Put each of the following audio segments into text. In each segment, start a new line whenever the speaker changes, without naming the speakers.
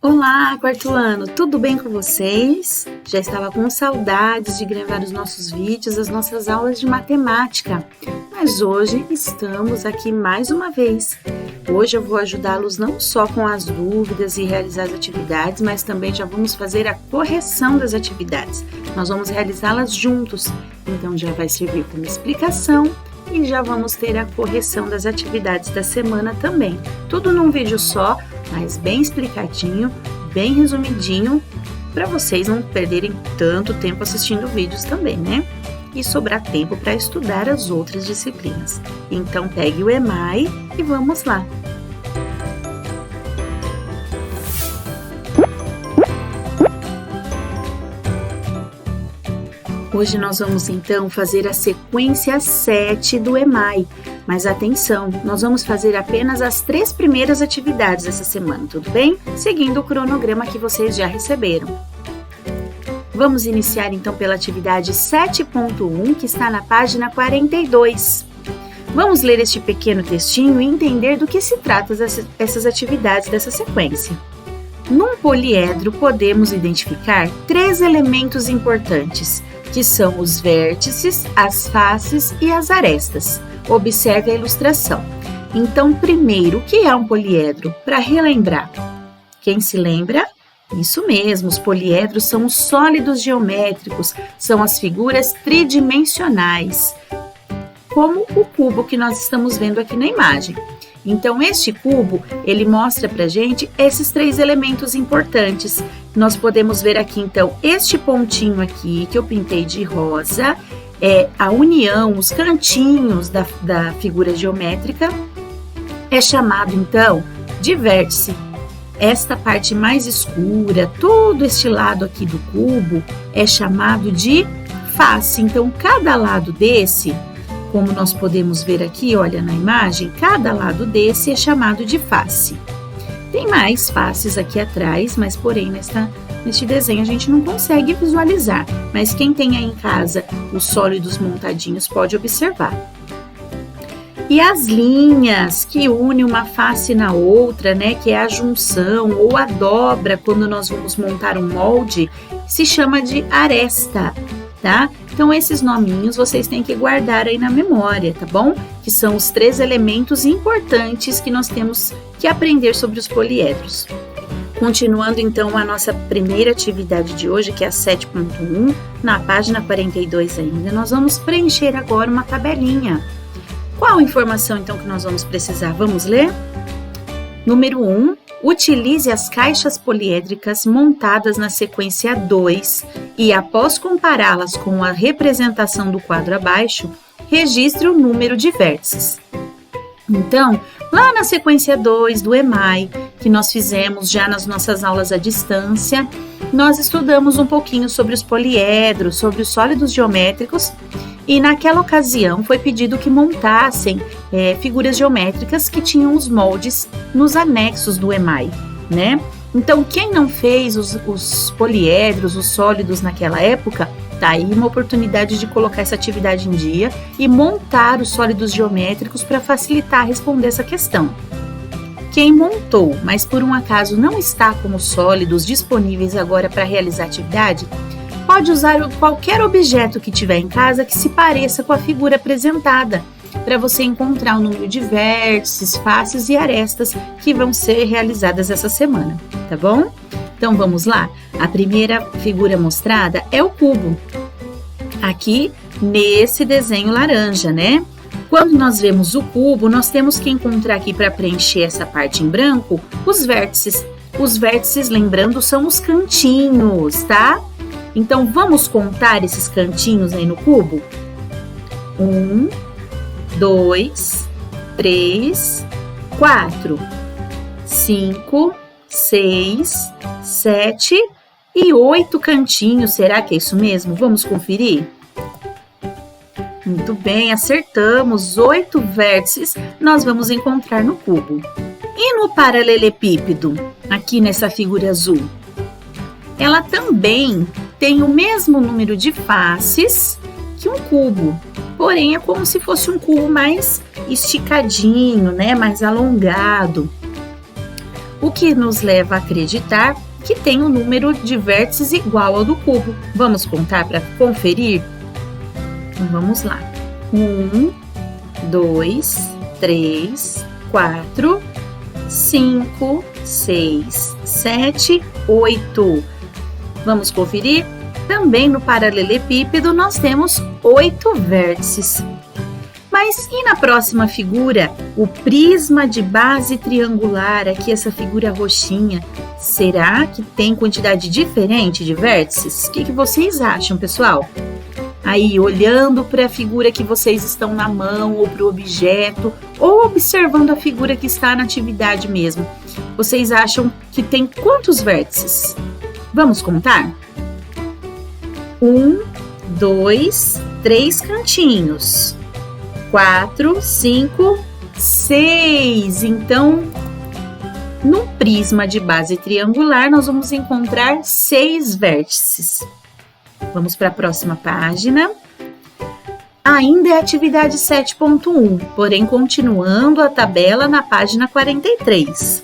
Olá, quarto ano, tudo bem com vocês? Já estava com saudades de gravar os nossos vídeos, as nossas aulas de matemática, mas hoje estamos aqui mais uma vez. Hoje eu vou ajudá-los não só com as dúvidas e realizar as atividades, mas também já vamos fazer a correção das atividades. Nós vamos realizá-las juntos, então já vai servir como explicação e já vamos ter a correção das atividades da semana também. Tudo num vídeo só, mas bem explicadinho, bem resumidinho, para vocês não perderem tanto tempo assistindo vídeos também, né? E sobrar tempo para estudar as outras disciplinas. Então pegue o EMAI e vamos lá! Hoje nós vamos então fazer a sequência 7 do EMAI, mas atenção, nós vamos fazer apenas as 3 primeiras atividades dessa semana, tudo bem? Seguindo o cronograma que vocês já receberam. Vamos iniciar então pela atividade 7.1, que está na página 42. Vamos ler este pequeno textinho e entender do que se trata essas atividades dessa sequência. Num poliedro podemos identificar 3 elementos importantes, que são os vértices, as faces e as arestas. Observe a ilustração. Então, primeiro, o que é um poliedro? Para relembrar. Quem se lembra? Isso mesmo, os poliedros são os sólidos geométricos, são as figuras tridimensionais, como o cubo que nós estamos vendo aqui na imagem. Então, este cubo, ele mostra pra gente esses 3 elementos importantes. Nós podemos ver aqui, então, este pontinho aqui, que eu pintei de rosa, é a união, os cantinhos da figura geométrica, é chamado, então, de vértice. Esta parte mais escura, todo este lado aqui do cubo, é chamado de face. Então, cada lado desse, como nós podemos ver aqui, olha na imagem, cada lado desse é chamado de face. Tem mais faces aqui atrás, mas porém neste desenho a gente não consegue visualizar. Mas quem tem aí em casa os sólidos montadinhos pode observar. E as linhas que unem uma face na outra, né, que é a junção ou a dobra quando nós vamos montar um molde, se chama de aresta, tá? Então, esses nominhos vocês têm que guardar aí na memória, tá bom? Que são os 3 elementos importantes que nós temos que aprender sobre os poliedros. Continuando, então, a nossa primeira atividade de hoje, que é a 7.1, na página 42 ainda, nós vamos preencher agora uma tabelinha. Qual informação, então, que nós vamos precisar? Vamos ler? Número 1. Utilize as caixas poliédricas montadas na sequência 2 e, após compará-las com a representação do quadro abaixo, registre o número de vértices. Então, lá na sequência 2 do EMAI, que nós fizemos já nas nossas aulas à distância, nós estudamos um pouquinho sobre os poliedros, sobre os sólidos geométricos, e naquela ocasião foi pedido que montassem figuras geométricas que tinham os moldes nos anexos do EMAI, né? Então, quem não fez os poliedros, os sólidos naquela época, tá aí uma oportunidade de colocar essa atividade em dia e montar os sólidos geométricos para facilitar responder essa questão. Quem montou, mas por um acaso não está com os sólidos disponíveis agora para realizar a atividade, pode usar qualquer objeto que tiver em casa que se pareça com a figura apresentada, para você encontrar o número de vértices, faces e arestas que vão ser realizadas essa semana, tá bom? Então vamos lá? A primeira figura mostrada é o cubo, aqui nesse desenho laranja, né? Quando nós vemos o cubo, nós temos que encontrar aqui para preencher essa parte em branco, os vértices. Os vértices, lembrando, são os cantinhos, tá? Então, vamos contar esses cantinhos aí no cubo? 1, 2, 3, 4, 5, 6, 7 e 8 cantinhos. Será que é isso mesmo? Vamos conferir? Muito bem, acertamos. 8 vértices nós vamos encontrar no cubo. E no paralelepípedo, aqui nessa figura azul? Ela também tem o mesmo número de faces que um cubo, porém é como se fosse um cubo mais esticadinho, né? Mais alongado. o que nos leva a acreditar que tem um número de vértices igual ao do cubo. Vamos contar para conferir? Então, vamos lá. 1, 2, 3, 4, 5, 6, 7, 8. Vamos conferir? Também no paralelepípedo nós temos 8 vértices. Mas e na próxima figura, o prisma de base triangular, aqui essa figura roxinha, será que tem quantidade diferente de vértices? O que vocês acham, pessoal? Aí, olhando para a figura que vocês estão na mão, ou para o objeto, ou observando a figura que está na atividade mesmo, vocês acham que tem quantos vértices? Vamos contar? 1, 2, 3 cantinhos. 4, 5, 6. Então, no prisma de base triangular, nós vamos encontrar 6 vértices. Vamos para a próxima página. Ainda é atividade 7.1, porém continuando a tabela na página 43.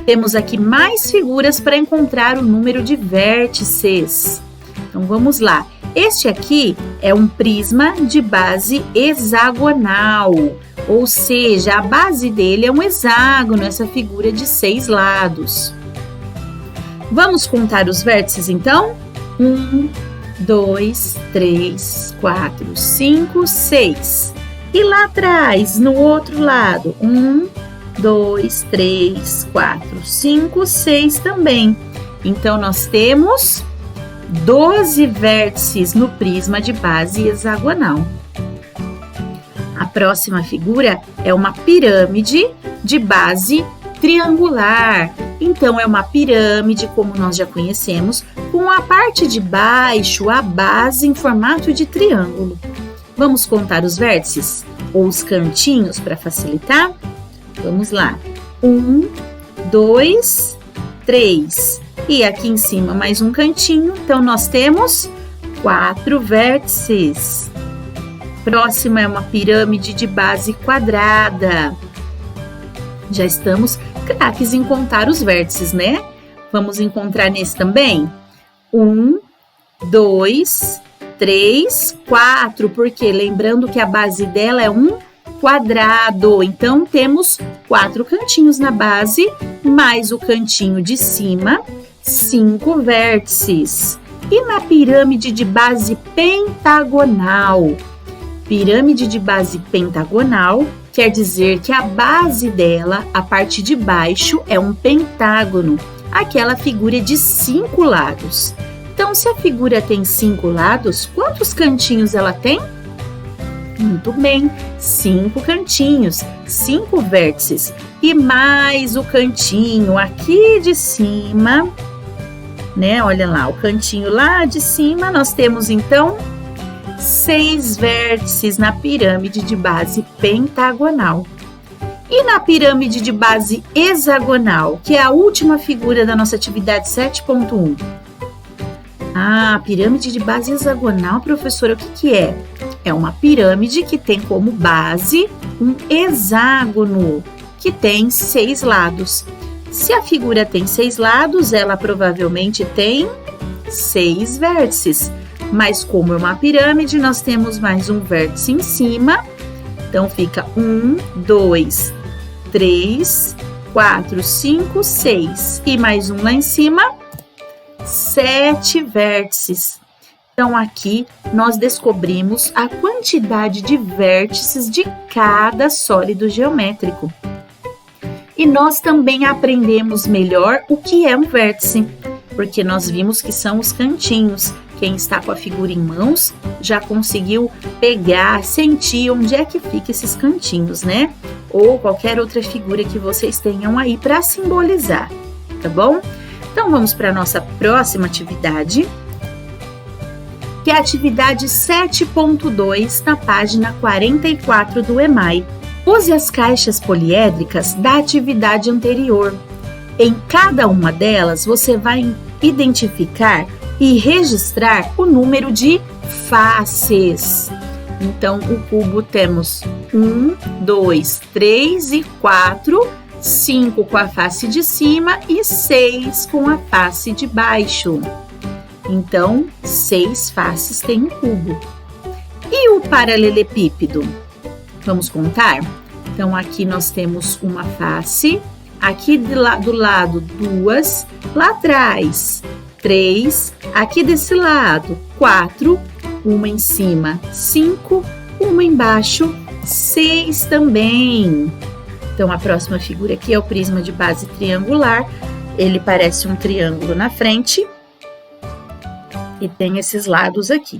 Temos aqui mais figuras para encontrar o número de vértices. Então, vamos lá. Este aqui é um prisma de base hexagonal, ou seja, a base dele é um hexágono, essa figura de 6 lados. Vamos contar os vértices, então? 1, 2, 3, 4, 5, 6. E lá atrás, no outro lado, 1, 2, 3, 4, 5, 6 também. Então, nós temos 12 vértices no prisma de base hexagonal. A próxima figura é uma pirâmide de base triangular. Então, é uma pirâmide, como nós já conhecemos, com a parte de baixo, a base em formato de triângulo. Vamos contar os vértices ou os cantinhos para facilitar? Vamos lá. 1, 2, 3. E aqui em cima mais um cantinho, então nós temos 4 vértices. Próxima é uma pirâmide de base quadrada. Já estamos craques em contar os vértices, né? Vamos encontrar nesse também? 1, 2, 3, 4, porque lembrando que a base dela é um quadrado, então temos 4 cantinhos na base, mais o cantinho de cima, 5 vértices. E na pirâmide de base pentagonal? Pirâmide de base pentagonal quer dizer que a base dela, a parte de baixo, é um pentágono, aquela figura de 5 lados. Então, se a figura tem 5 lados, quantos cantinhos ela tem? Muito bem, 5 cantinhos, 5 vértices. E mais o cantinho aqui de cima, né? Olha lá, o cantinho lá de cima, nós temos então 6 vértices na pirâmide de base pentagonal. E na pirâmide de base hexagonal, que é a última figura da nossa atividade 7.1. Ah, pirâmide de base hexagonal, professora, o que é? É uma pirâmide que tem como base um hexágono, que tem 6 lados. Se a figura tem 6 lados, ela provavelmente tem 6 vértices. Mas como é uma pirâmide, nós temos mais um vértice em cima. Então, fica 1, 2, 3, 4, 5, 6. E mais um lá em cima, 7 vértices. Então, aqui nós descobrimos a quantidade de vértices de cada sólido geométrico. E nós também aprendemos melhor o que é um vértice, porque nós vimos que são os cantinhos. Quem está com a figura em mãos já conseguiu pegar, sentir onde é que fica esses cantinhos, né? Ou qualquer outra figura que vocês tenham aí para simbolizar, tá bom? Então, vamos para a nossa próxima atividade, que é a atividade 7.2, na página 44 do EMAI. Use as caixas poliédricas da atividade anterior. Em cada uma delas, você vai identificar e registrar o número de faces. Então, o cubo temos 1, 2, 3 e 4 5 com a face de cima e 6 com a face de baixo. Então, 6 faces tem um cubo. E o paralelepípedo? Vamos contar? Então, aqui nós temos uma face, aqui do lado 2, lá atrás 3, aqui desse lado 4, uma em cima 5, uma embaixo 6 também. Então, a próxima figura aqui é o prisma de base triangular. Ele parece um triângulo na frente e tem esses lados aqui.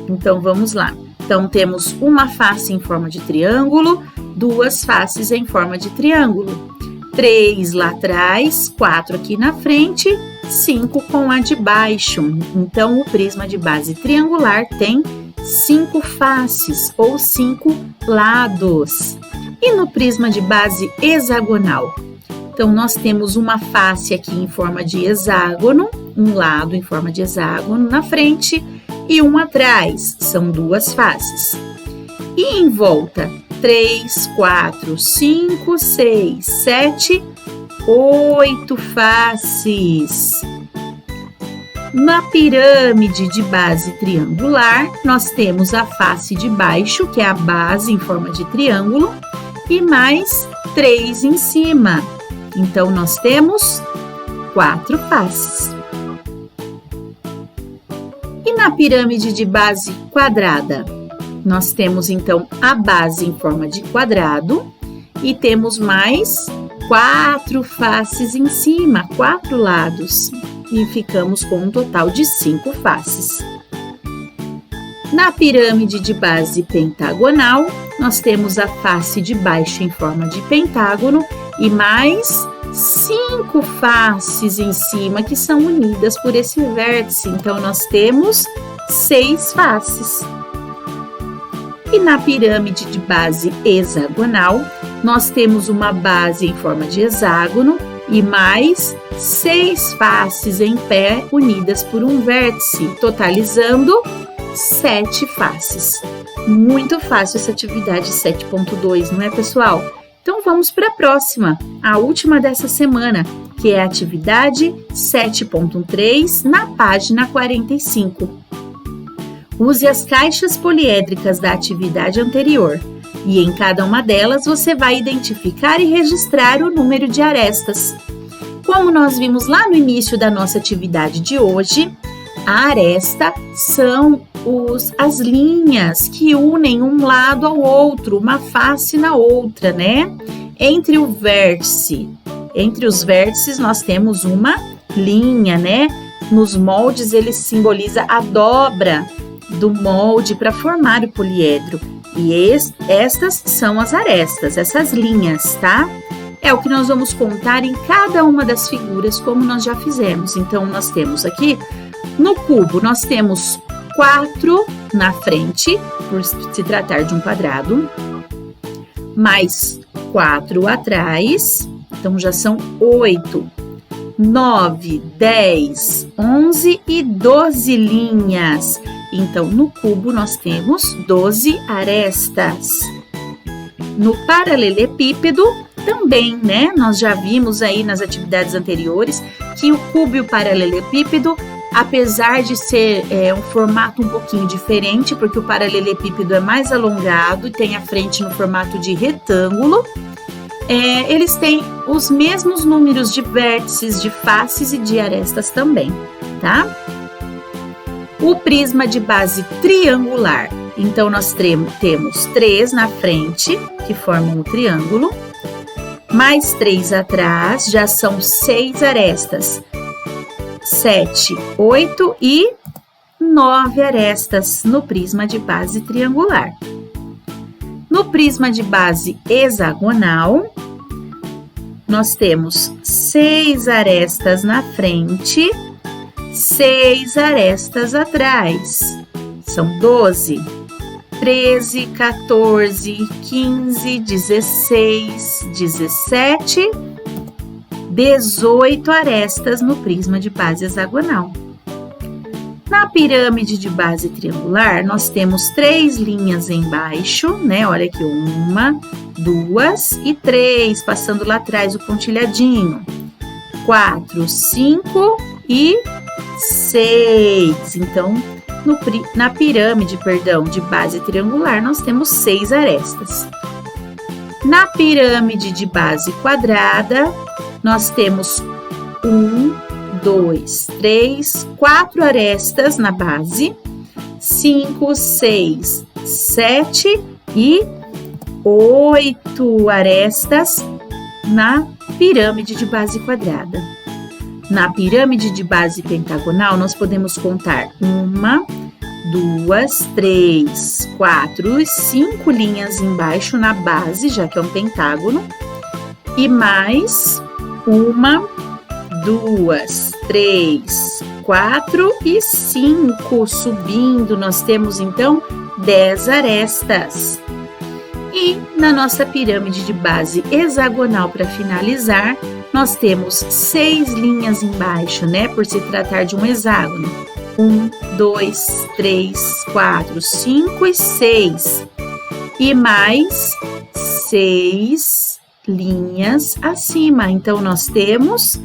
Então, vamos lá. Então, temos uma face em forma de triângulo, 2 faces em forma de triângulo. 3 lá atrás, 4 aqui na frente, 5 com a de baixo. Então, o prisma de base triangular tem 5 faces ou 5 lados. E no prisma de base hexagonal? Então, nós temos uma face aqui em forma de hexágono, um lado em forma de hexágono na frente e um atrás, são 2 faces. E em volta, 3, 4, 5, 6, 7, 8 faces. Na pirâmide de base triangular, nós temos a face de baixo, que é a base em forma de triângulo, e mais 3 em cima. Então, nós temos 4 faces. E na pirâmide de base quadrada, nós temos, então, a base em forma de quadrado e temos mais 4 faces em cima, 4 lados, e ficamos com um total de 5 faces. Na pirâmide de base pentagonal, nós temos a face de baixo em forma de pentágono e mais 5 faces em cima que são unidas por esse vértice. Então, nós temos 6 faces. E na pirâmide de base hexagonal, nós temos uma base em forma de hexágono e mais 6 faces em pé unidas por um vértice, totalizando 7 faces. Muito fácil essa atividade 7.2, não é, pessoal? Então, vamos para a próxima, a última dessa semana, que é a atividade 7.3, na página 45. Use as caixas poliédricas da atividade anterior e em cada uma delas você vai identificar e registrar o número de arestas. Como nós vimos lá no início da nossa atividade de hoje, a aresta são as linhas que unem um lado ao outro, uma face na outra, né? Entre os vértices nós temos uma linha, né? Nos moldes ele simboliza a dobra do molde para formar o poliedro. E estas são as arestas, essas linhas, tá? É o que nós vamos contar em cada uma das figuras, como nós já fizemos. Então, nós temos aqui, no cubo, nós temos 4 na frente, por se tratar de um quadrado, mais 4 atrás, então já são 8, 9, 10, 11 e 12 linhas. Então, no cubo, nós temos 12 arestas. No paralelepípedo, também, né? Nós já vimos aí nas atividades anteriores que o cubo e o paralelepípedo, apesar de ser um formato um pouquinho diferente, porque o paralelepípedo é mais alongado e tem a frente no formato de retângulo, eles têm os mesmos números de vértices, de faces e de arestas também, tá? O prisma de base triangular. Então, nós temos 3 na frente, que formam o triângulo, mais 3 atrás, já são 6 arestas. 7, 8 e 9 arestas no prisma de base triangular. No prisma de base hexagonal, nós temos 6 arestas na frente, 6 arestas atrás. São 12, 13, 14, 15, 16, 17, 18 arestas no prisma de base hexagonal. Na pirâmide de base triangular, nós temos 3 linhas embaixo, né? Olha aqui, 1, 2 e 3, passando lá atrás o pontilhadinho. 4, 5 e 6. Então, na pirâmide, de base triangular, nós temos 6 arestas. Na pirâmide de base quadrada, nós temos 1, 2, 3, 4 arestas na base, 5, 6, 7 e 8 arestas na pirâmide de base quadrada. Na pirâmide de base pentagonal, nós podemos contar 1, 2, 3, 4 e 5 linhas embaixo na base, já que é um pentágono, e mais 1, 2, 3, 4 e 5 subindo. Nós temos então 10 arestas. E na nossa pirâmide de base hexagonal, para finalizar, nós temos 6 linhas embaixo, né? Por se tratar de um hexágono. 1, 2, 3, 4, 5 e 6. E mais 6 linhas acima. Então, nós temos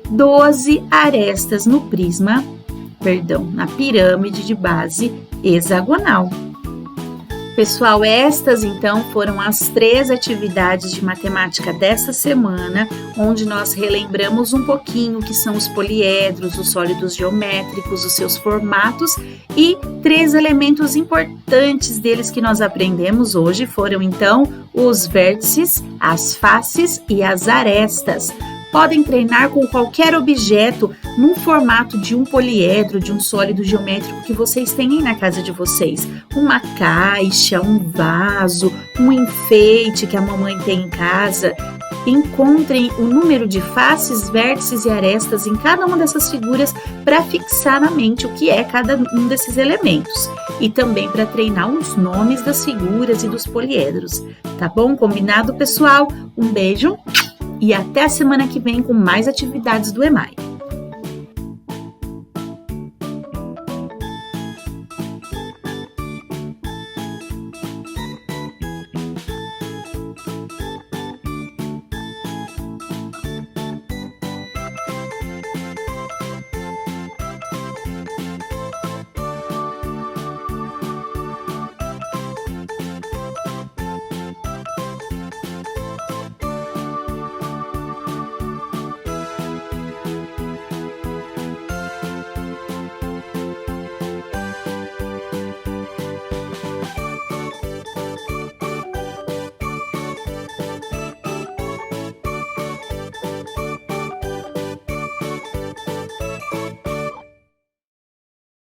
12 arestas no na pirâmide de base hexagonal. Pessoal, estas então foram as 3 atividades de matemática dessa semana, onde nós relembramos um pouquinho o que são os poliedros, os sólidos geométricos, os seus formatos e 3 elementos importantes deles que nós aprendemos hoje foram então os vértices, as faces e as arestas. Podem treinar com qualquer objeto num formato de um poliedro, de um sólido geométrico que vocês têm aí na casa de vocês. Uma caixa, um vaso, um enfeite que a mamãe tem em casa. Encontrem o número de faces, vértices e arestas em cada uma dessas figuras para fixar na mente o que é cada um desses elementos. E também para treinar os nomes das figuras e dos poliedros. Tá bom? Combinado, pessoal? Um beijo! E até a semana que vem com mais atividades do EMAI.